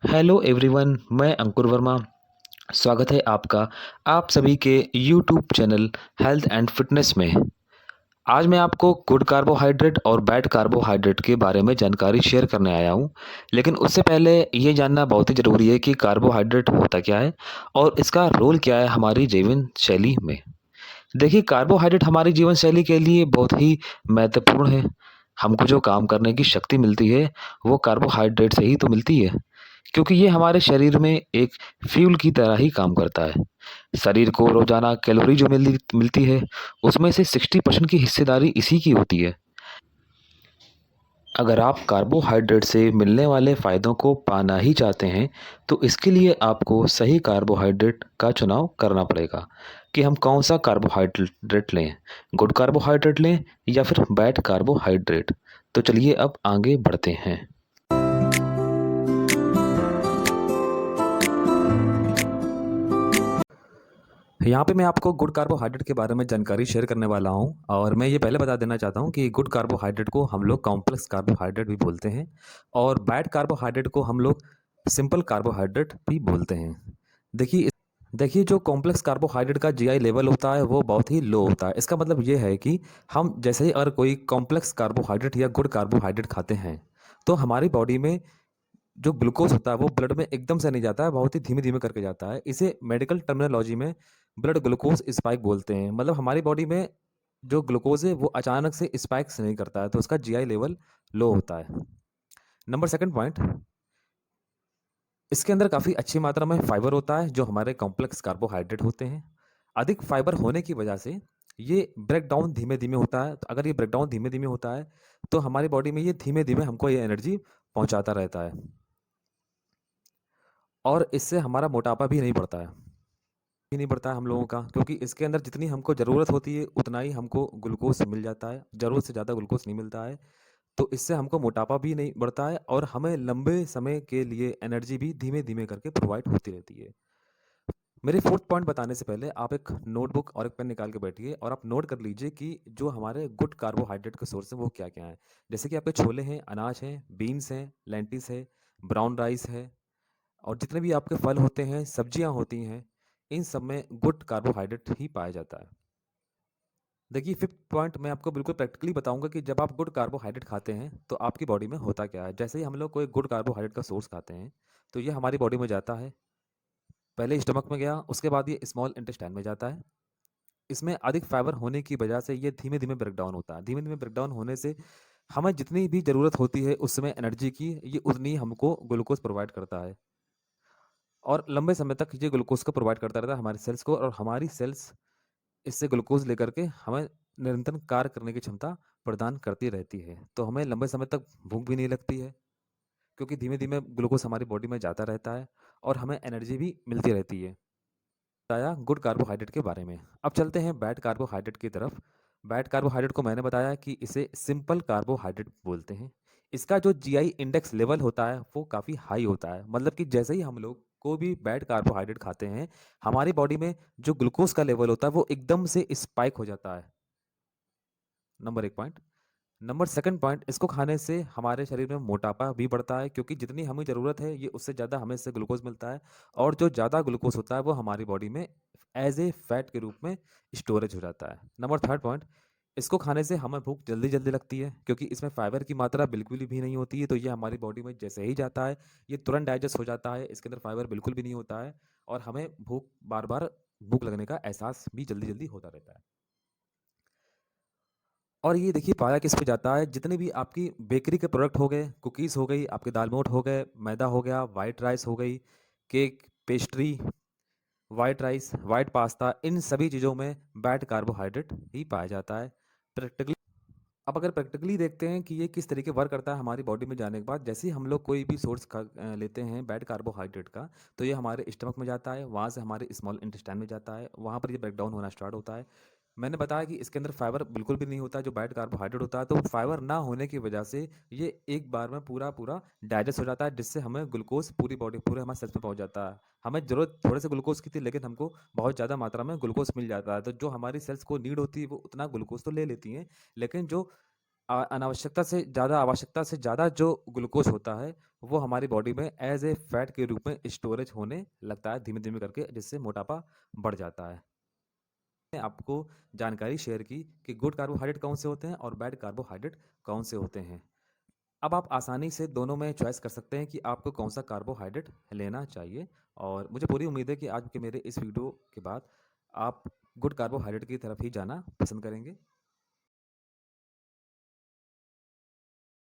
Hello everyone, मैं अंकुर वर्मा। स्वागत है आपका आप सभी के YouTube channel health and fitness में। आज मैं आपको गुड कार्बोहाइड्रेट और बैड कार्बोहाइड्रेट के बारे में जानकारी शेयर करने आया हूँ। लेकिन उससे पहले ये जानना बहुत ही ज़रूरी है कि कार्बोहाइड्रेट होता क्या है और इसका रोल क्या है हमारी जीवन शैली में। देखिए, कार्बोहाइड्रेट हमारी जीवन शैली के लिए बहुत ही महत्वपूर्ण है। हमको जो काम करने की शक्ति मिलती है, वो कार्बोहाइड्रेट से ही तो मिलती है। क्योंकि ये हमारे शरीर में एक फ्यूल की तरह ही काम करता है। शरीर को रोज़ाना कैलोरी जो मिलती है, उसमें से 60% की हिस्सेदारी इसी की होती है। अगर आप कार्बोहाइड्रेट से मिलने वाले फ़ायदों को पाना ही चाहते हैं, तो इसके लिए आपको सही कार्बोहाइड्रेट का चुनाव करना पड़ेगा कि हम कौन-सा कार्बोहाइड्रेट लें, गुड कार्बोहाइड्रेट लें या फिर बैड कार्बोहाइड्रेट। तो चलिए अब आगे बढ़ते हैं। यहाँ पे मैं आपको गुड कार्बोहाइड्रेट के बारे में जानकारी शेयर करने वाला हूँ और मैं ये पहले बता देना चाहता हूँ कि गुड कार्बोहाइड्रेट को हम लोग कॉम्प्लेक्स कार्बोहाइड्रेट भी बोलते हैं और बैड कार्बोहाइड्रेट को हम लोग सिंपल कार्बोहाइड्रेट भी बोलते हैं। देखिए देखिए जो कॉम्प्लेक्स कार्बोहाइड्रेट का जीआई लेवल होता है वो बहुत ही लो होता है। इसका मतलब ये है कि हम जैसे ही अगर कोई कॉम्प्लेक्स कार्बोहाइड्रेट या गुड कार्बोहाइड्रेट खाते हैं तो हमारी बॉडी में जो ग्लूकोज़ होता है वो ब्लड में एकदम से नहीं जाता है, बहुत ही धीमे-धीमे करके जाता है। इसे मेडिकल टर्मिनोलॉजी में ब्लड ग्लूकोज़ स्पाइक बोलते हैं। मतलब हमारी बॉडी में जो ग्लूकोज़ है वो अचानक से स्पाइक्स नहीं करता है, तो उसका जीआई लेवल लो होता है। नंबर सेकंड पॉइंट, इसके अंदर काफ़ी अच्छी मात्रा में फाइबर होता है जो हमारे कॉम्प्लेक्स कार्बोहाइड्रेट होते हैं। अधिक फाइबर होने की वजह से ये ब्रेक डाउन धीमे-धीमे होता है। तो अगर ये ब्रेक डाउन धीमे-धीमे होता है, तो हमारी बॉडी में ये धीमे-धीमे हमको ये एनर्जी पहुँचाता रहता है। और इससे हमारा मोटापा भी नहीं बढ़ता है। भी नहीं बढ़ता है हम लोगों का, क्योंकि इसके अंदर जितनी हमको ज़रूरत होती है उतना ही हमको ग्लूकोज़ मिल जाता है, ज़रूरत से ज़्यादा ग्लूकोज़ नहीं मिलता है। तो इससे हमको मोटापा भी नहीं बढ़ता है और हमें लंबे समय के लिए एनर्जी भी धीमे-धीमे करके प्रोवाइड होती रहती है। मेरे 4th पॉइंट बताने से पहले आप एक नोटबुक और एक पेन निकाल के बैठिए और आप नोट कर लीजिए कि जो हमारे गुड कार्बोहाइड्रेट के सोर्स हैं वो क्या-क्या हैं। जैसे कि आपके छोले हैं, अनाज हैं, बीन्स हैं, लेंटिल्स है, ब्राउन राइस है और जितने भी आपके फल होते हैं, सब्जियाँ होती हैं, इन सब में गुड कार्बोहाइड्रेट ही पाया जाता है। देखिए 5th पॉइंट मैं आपको बिल्कुल प्रैक्टिकली बताऊँगा कि जब आप गुड कार्बोहाइड्रेट खाते हैं, तो आपकी बॉडी में होता क्या है। जैसे ही हम लोग कोई गुड कार्बोहाइड्रेट का सोर्स खाते हैं, तो ये हमारी बॉडी में जाता है। पहले स्टमक में गया, उसके बाद ये स्मॉल इंटेस्टाइन में जाता है। इसमें अधिक फाइबर होने की वजह से ये धीमे-धीमे ब्रेक डाउन होता है। धीमे-धीमे ब्रेक डाउन होने से हमें जितनी भी ज़रूरत होती है उस समय एनर्जी की, ये उतनी ही हमको ग्लूकोज़ प्रोवाइड करता है। और लंबे समय तक ये ग्लूकोज़ को प्रोवाइड करता रहता है हमारी सेल्स को और हमारी सेल्स इससे ग्लूकोज़ लेकर के हमें निरंतर कार्य करने की क्षमता प्रदान करती रहती है। तो हमें लंबे समय तक भूख भी नहीं लगती है, क्योंकि धीमे-धीमे ग्लूकोज़ हमारी बॉडी में जाता रहता है और हमें एनर्जी भी मिलती रहती है। बताया गुड कार्बोहाइड्रेट के बारे में। अब चलते हैं बैड कार्बोहाइड्रेट की तरफ। बैड कार्बोहाइड्रेट को मैंने बताया कि इसे सिंपल कार्बोहाइड्रेट बोलते हैं। इसका जो जीआई इंडेक्स लेवल होता है वो काफ़ी हाई होता है। मतलब कि जैसे ही हम लोग को भी बैड कार्बोहाइड्रेट खाते हैं, हमारी बॉडी में जो ग्लूकोज़ का लेवल होता है वो एकदम से स्पाइक हो जाता है। Number 1 point. Number second point, इसको खाने से हमारे शरीर में मोटापा भी बढ़ता है, क्योंकि जितनी हमें ज़रूरत है ये उससे ज़्यादा हमें इससे ग्लूकोज़ मिलता है और जो ज़्यादा ग्लूकोज़ होता है वो हमारी बॉडी में एज ए फैट के रूप में स्टोरेज हो जाता है। नंबर थर्ड पॉइंट, इसको खाने से हमें भूख जल्दी जल्दी लगती है, क्योंकि इसमें फाइबर की मात्रा बिल्कुल भी नहीं होती है। तो ये हमारी बॉडी में जैसे ही जाता है ये तुरंत डाइजेस्ट हो जाता है। इसके अंदर फाइबर बिल्कुल भी नहीं होता है और हमें भूख बार बार भूख लगने का एहसास भी जल्दी जल्दी होता रहता है। और ये देखिए पाया किस पे जाता है, जितने भी आपकी बेकरी के प्रोडक्ट हो गए, कुकीज़ हो गई, आपके दाल-मोठ हो गए, मैदा हो गया, व्हाइट राइस हो गई, cake, pastry, white rice, white pasta, इन सभी चीज़ों में बैड कार्बोहाइड्रेट ही पाया जाता है। प्रैक्टिकली अब अगर प्रैक्टिकली देखते हैं कि ये किस तरीके वर्क करता है हमारी बॉडी में जाने के बाद, जैसे ही हम लोग कोई भी सोर्स लेते हैं बैड कार्बोहाइड्रेट का, तो ये हमारे स्टमक में जाता है, वहाँ से हमारे स्मॉल इंटेस्टाइन में जाता है, वहाँ पर ये ब्रेक डाउन होना स्टार्ट होता है। मैंने बताया कि इसके अंदर फाइबर बिल्कुल भी नहीं होता है, जो बैड कार्बोहाइड्रेट होता है, तो फाइबर ना होने की वजह से ये एक बार में पूरा-पूरा डाइजेस्ट हो जाता है, जिससे हमें ग्लूकोज़ पूरी बॉडी पूरे हमारे सेल्स में पहुँच जाता है। हमें ज़रूरत थोड़े से ग्लूकोज़ की थी, लेकिन हमको बहुत ज़्यादा मात्रा में ग्लूकोज़ मिल जाता है, तो जो हमारी सेल्स को नीड होती है, वो उतना ग्लूकोज़ तो ले लेती हैं, लेकिन जो आवश्यकता से ज़्यादा जो ग्लूकोज़ होता है, वो हमारी बॉडी में एज़ ए फैट के रूप में स्टोरेज होने लगता है धीमे-धीमे करके, जिससे मोटापा बढ़ जाता है। मैंने आपको जानकारी शेयर की कि गुड कार्बोहाइड्रेट कौन से होते हैं और बैड कार्बोहाइड्रेट कौन से होते हैं। अब आप आसानी से दोनों में चॉइस कर सकते हैं कि आपको कौन-सा कार्बोहाइड्रेट लेना चाहिए, और मुझे पूरी उम्मीद है कि आज के मेरे इस वीडियो के बाद आप गुड कार्बोहाइड्रेट की तरफ ही जाना पसंद करेंगे।